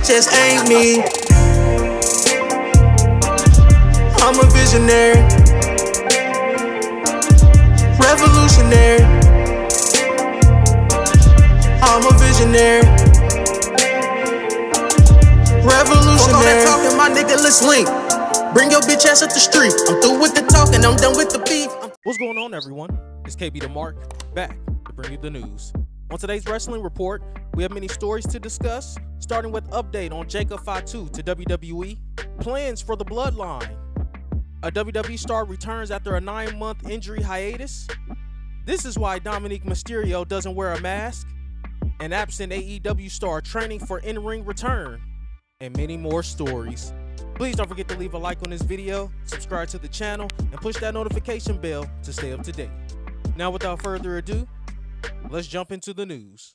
just ain't me. I'm a visionary, revolutionary. I'm a visionary, revolutionary. Fuck all that talking, my nigga, let's link. Bring your bitch ass up the street. I'm through with the talking, I'm done with the beef. What's going on, everyone? It's KB the Mark, back to bring you the news. On today's Wrestling Report, we have many stories to discuss, starting with update on Fatu to WWE, plans for the Bloodline, a WWE star returns after a 9-month injury hiatus, this is why Dominic Mysterio doesn't wear a mask, an absent AEW star training for in-ring return, and many more stories. Please don't forget to leave a like on this video, subscribe to the channel, and push that notification bell to stay up to date. Now, without further ado, let's jump into the news.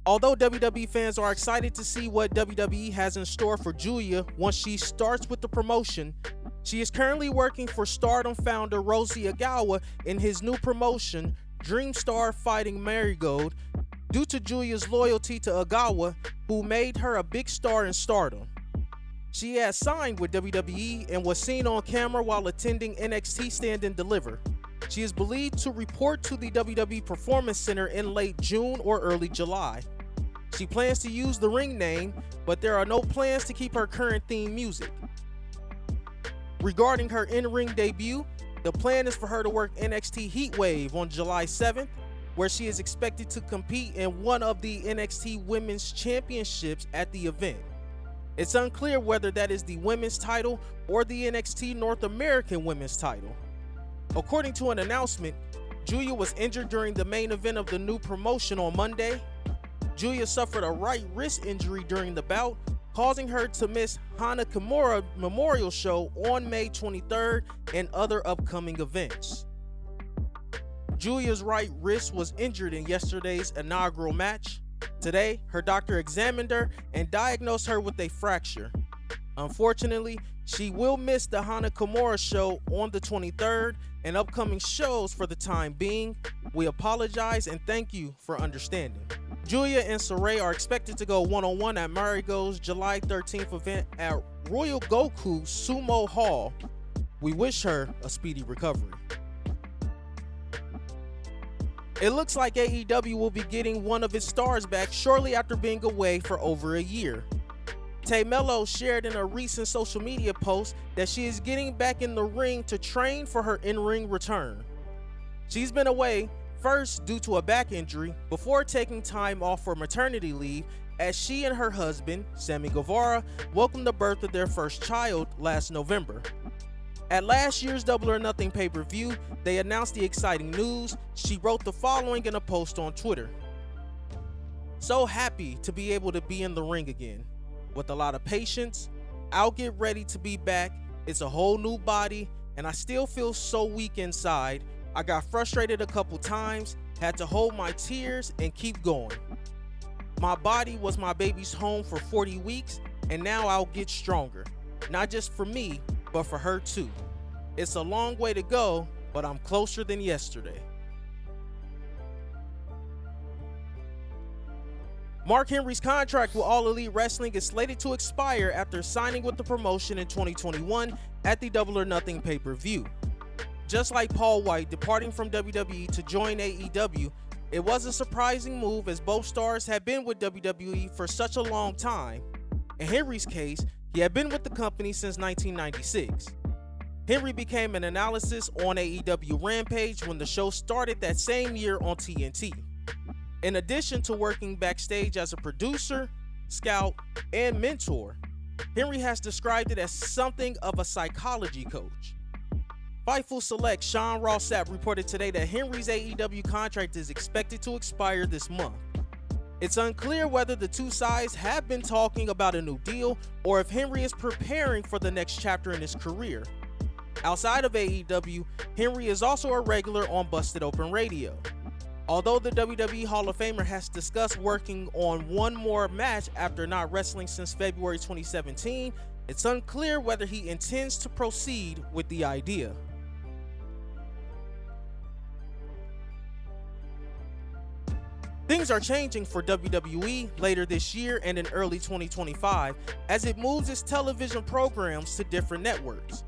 Although WWE fans are excited to see what WWE has in store for Julia once she starts with the promotion, she is currently working for Stardom founder Rosie Ogawa in his new promotion, Dream Star Fighting Marigold, due to Julia's loyalty to Ogawa, who made her a big star in Stardom. She has signed with WWE and was seen on camera while attending NXT Stand and Deliver. She is believed to report to the WWE Performance Center in late June or early July. She plans to use the ring name, but there are no plans to keep her current theme music. Regarding her in-ring debut, the plan is for her to work NXT Heatwave on July 7th, where she is expected to compete in one of the NXT Women's Championships at the event. It's unclear whether that is the women's title or the NXT North American women's title. According to an announcement, Julia was injured during the main event of the new promotion on Monday. Julia suffered a right wrist injury during the bout, causing her to miss Hana Kimura Memorial Show on May 23rd and other upcoming events. Julia's right wrist was injured in yesterday's inaugural match. Today, her doctor examined her and diagnosed her with a fracture. Unfortunately, she will miss the Hana Kimura show on the 23rd and upcoming shows for the time being. We apologize and thank you for understanding. Julia and Saray are expected to go one-on-one at Marigold's July 13th event at Royal Goku Sumo Hall. We wish her a speedy recovery. It looks like AEW will be getting one of its stars back shortly after being away for over a year. Tay Mello shared in a recent social media post that she is getting back in the ring to train for her in-ring return. She's been away first due to a back injury before taking time off for maternity leave, as she and her husband, Sammy Guevara, welcomed the birth of their first child last November. At last year's Double or Nothing pay-per-view, they announced the exciting news. She wrote the following in a post on Twitter: "So happy to be able to be in the ring again. With a lot of patience, I'll get ready to be back. It's a whole new body, and I still feel so weak inside. I got frustrated a couple times, had to hold my tears and keep going. My body was my baby's home for 40 weeks, and now I'll get stronger. Not just for me, but for her too. It's a long way to go, but I'm closer than yesterday." Mark Henry's contract with All Elite Wrestling is slated to expire after signing with the promotion in 2021 at the Double or Nothing pay-per-view. Just like Paul White departing from WWE to join AEW, it was a surprising move as both stars had been with WWE for such a long time. In Henry's case, he had been with the company since 1996. Henry became an analyst on AEW Rampage when the show started that same year on TNT. In addition to working backstage as a producer, scout, and mentor, Henry has described it as something of a psychology coach. Fightful Select Sean Ross Sapp reported today that Henry's AEW contract is expected to expire this month. It's unclear whether the two sides have been talking about a new deal or if Henry is preparing for the next chapter in his career. Outside of AEW, Henry is also a regular on Busted Open Radio. Although the WWE Hall of Famer has discussed working on one more match after not wrestling since February 2017, It's unclear whether he intends to proceed with the idea. Things are changing for WWE later this year and in early 2025 as it moves its television programs to different networks.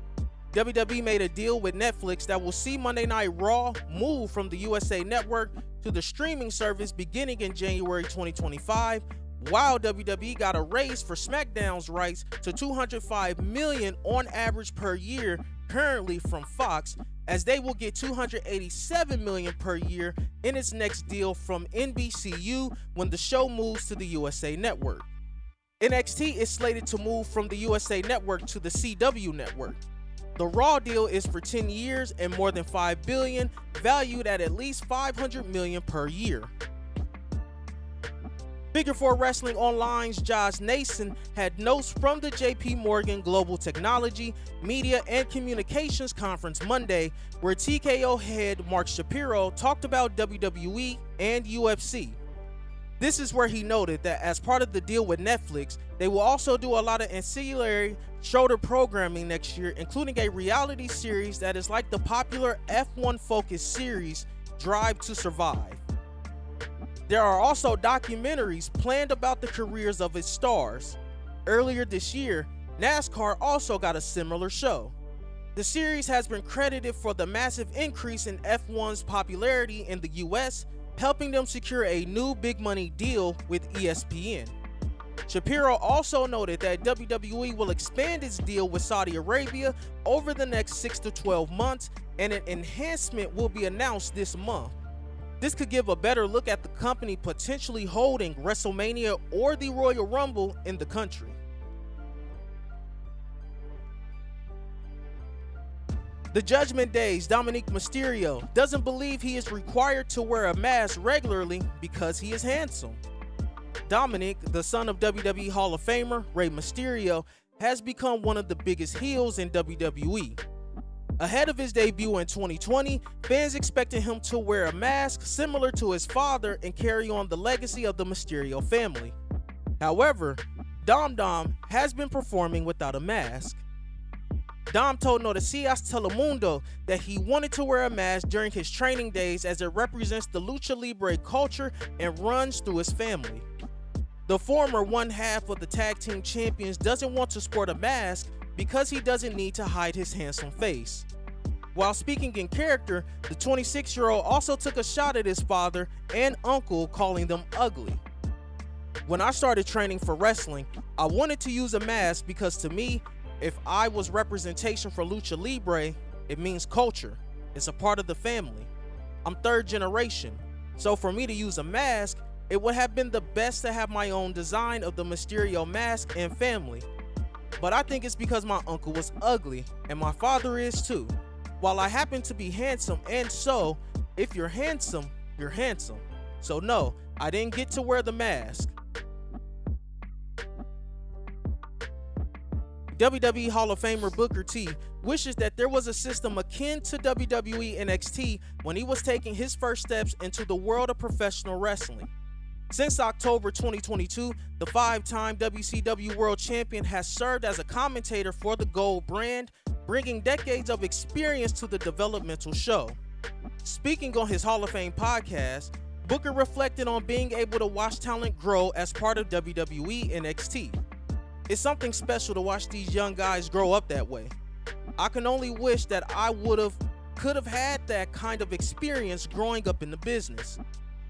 WWE made a deal with Netflix that will see Monday Night Raw move from the USA Network to the streaming service beginning in January 2025, while WWE got a raise for SmackDown's rights to $205 million on average per year currently from Fox, as they will get $287 million per year in its next deal from NBCU when the show moves to the USA Network. NXT is slated to move from the USA Network to the CW Network. The Raw deal is for 10 years and more than $5 billion, valued at least $500 million per year. Figure 4 Wrestling Online's Josh Nason had notes from the JP Morgan Global Technology, Media, and Communications Conference Monday, where TKO head Mark Shapiro talked about WWE and UFC. This is where he noted that as part of the deal with Netflix, they will also do a lot of ancillary shoulder programming next year, including a reality series that is like the popular F1 focused series Drive to Survive. There are also documentaries planned about the careers of its stars. Earlier this year, NASCAR also got a similar show. The series has been credited for the massive increase in F1's popularity in the US, helping them secure a new big money deal with ESPN. Shapiro also noted that WWE will expand its deal with Saudi Arabia over the next 6 to 12 months, and an enhancement will be announced this month. This could give a better look at the company potentially holding WrestleMania or the Royal Rumble in the country. The Judgment Day's Dominic Mysterio doesn't believe he is required to wear a mask regularly because he is handsome. Dominic, the son of WWE Hall of Famer Rey Mysterio, has become one of the biggest heels in WWE. Ahead of his debut in 2020, fans expected him to wear a mask similar to his father and carry on the legacy of the Mysterio family. However, Dom has been performing without a mask. Dom told Noticias Telemundo that he wanted to wear a mask during his training days as it represents the lucha libre culture and runs through his family. The former one half of the tag team champions doesn't want to sport a mask because he doesn't need to hide his handsome face. While speaking in character, the 26-year-old also took a shot at his father and uncle, calling them ugly. When I started training for wrestling, I wanted to use a mask because to me, if I was representation for lucha libre, it means culture. It's a part of the family. I'm third generation, so for me to use a mask, it would have been the best to have my own design of the Mysterio mask and family. But I think it's because my uncle was ugly, and my father is too. While I happen to be handsome, and so, if you're handsome, you're handsome. So no, I didn't get to wear the mask. WWE Hall of Famer Booker T wishes that there was a system akin to WWE NXT when he was taking his first steps into the world of professional wrestling. Since October 2022, the 5-time WCW World Champion has served as a commentator for the Gold brand, bringing decades of experience to the developmental show. Speaking on his Hall of Fame podcast, Booker reflected on being able to watch talent grow as part of WWE NXT. It's something special to watch these young guys grow up that way. I can only wish that I could have had that kind of experience growing up in the business.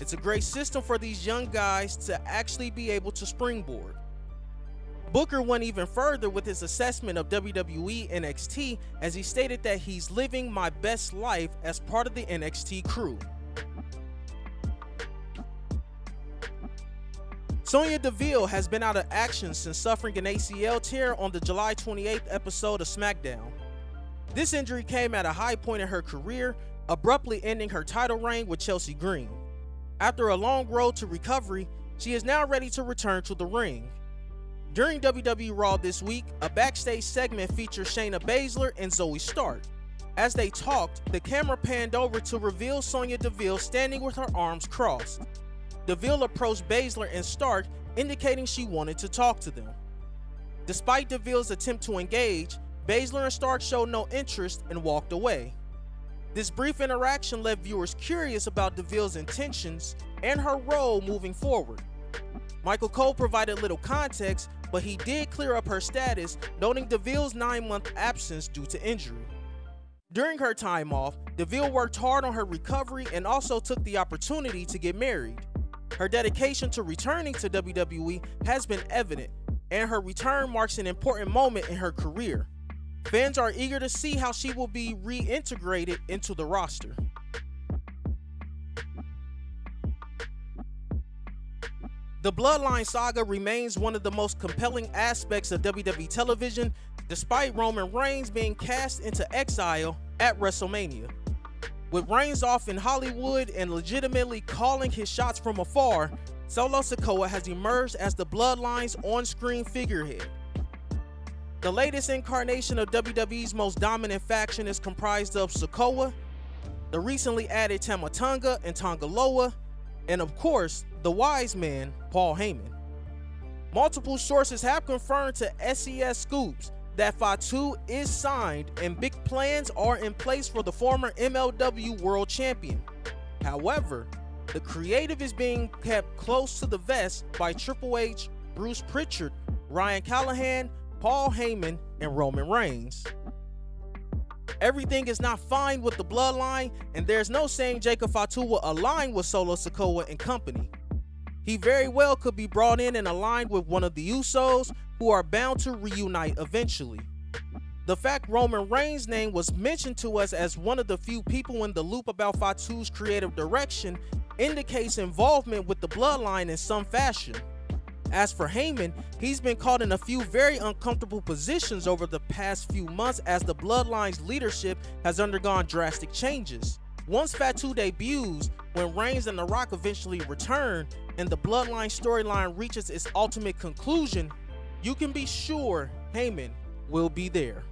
It's a great system for these young guys to actually be able to springboard. Booker went even further with his assessment of WWE NXT as he stated that he's living my best life as part of the NXT crew. Sonya Deville has been out of action since suffering an ACL tear on the July 28th episode of SmackDown. This injury came at a high point in her career, abruptly ending her title reign with Chelsea Green. After a long road to recovery, she is now ready to return to the ring. During WWE Raw this week, a backstage segment featured Shayna Baszler and Zoe Stark. As they talked, the camera panned over to reveal Sonya Deville standing with her arms crossed. Deville approached Baszler and Stark, indicating she wanted to talk to them. Despite DeVille's attempt to engage, Baszler and Stark showed no interest and walked away. This brief interaction left viewers curious about DeVille's intentions and her role moving forward. Michael Cole provided little context, but he did clear up her status, noting DeVille's 9-month absence due to injury. During her time off, DeVille worked hard on her recovery and also took the opportunity to get married. Her dedication to returning to WWE has been evident, and her return marks an important moment in her career. Fans are eager to see how she will be reintegrated into the roster. The Bloodline saga remains one of the most compelling aspects of WWE television, despite Roman Reigns being cast into exile at WrestleMania. With Reigns off in Hollywood and legitimately calling his shots from afar, Solo Sikoa has emerged as the Bloodline's on-screen figurehead. The latest incarnation of WWE's most dominant faction is comprised of Sikoa, the recently added Tama Tonga and Tonga Loa, and of course, the wise man, Paul Heyman. Multiple sources have confirmed to SES Scoops that Fatu is signed and big plans are in place for the former MLW World Champion. However, the creative is being kept close to the vest by Triple H, Bruce Pritchard, Ryan Callahan, Paul Heyman, and Roman Reigns. Everything is not fine with the Bloodline, and there's no saying Jacob Fatu will align with Solo Sikoa and company. He very well could be brought in and aligned with one of the Usos, who are bound to reunite eventually. The fact Roman Reigns' name was mentioned to us as one of the few people in the loop about Fatu's creative direction indicates involvement with the Bloodline in some fashion. As for Heyman, he's been caught in a few very uncomfortable positions over the past few months as the Bloodline's leadership has undergone drastic changes. Once Fatu debuts, when Reigns and The Rock eventually return, and the Bloodline storyline reaches its ultimate conclusion, you can be sure Heyman will be there.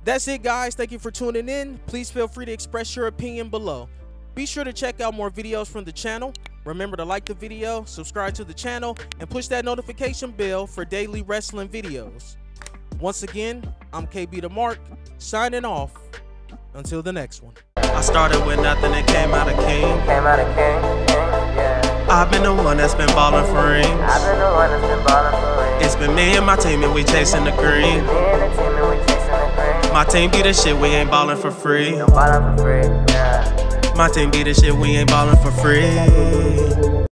That's it, guys. Thank you for tuning in. Please feel free to express your opinion below. Be sure to check out more videos from the channel. Remember to like the video, subscribe to the channel, and push that notification bell for daily wrestling videos. Once again, I'm KB the Mark, signing off. Until the next one. I started with nothing and came out a king. I've been the one that's been ballin' for rings. It's been me and my team and we chasing the green. My team be the shit, we ain't ballin' for free. My team be the shit, we ain't ballin' for free.